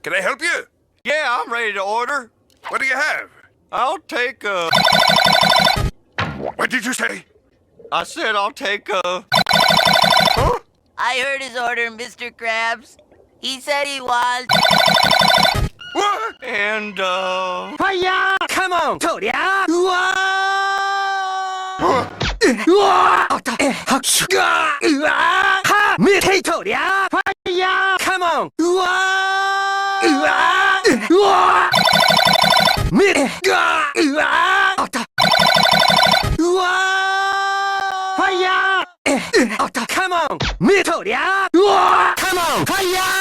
Can I help you? Yeah, I'm ready to order. What do you have? I'll take a... What did you say? I said I'll take a... Huh? I heard his order, Mr. Krabs. He said he was... What? And, Fire! Come on! とりゃうわHuh? ーうわーあった拍手がうわーは見てとりゃファイヤー Come on! うわーうわーうわー見てがうわーあったうわーファイヤーあった Come on! 見てとりゃうわー Come on! ファイヤー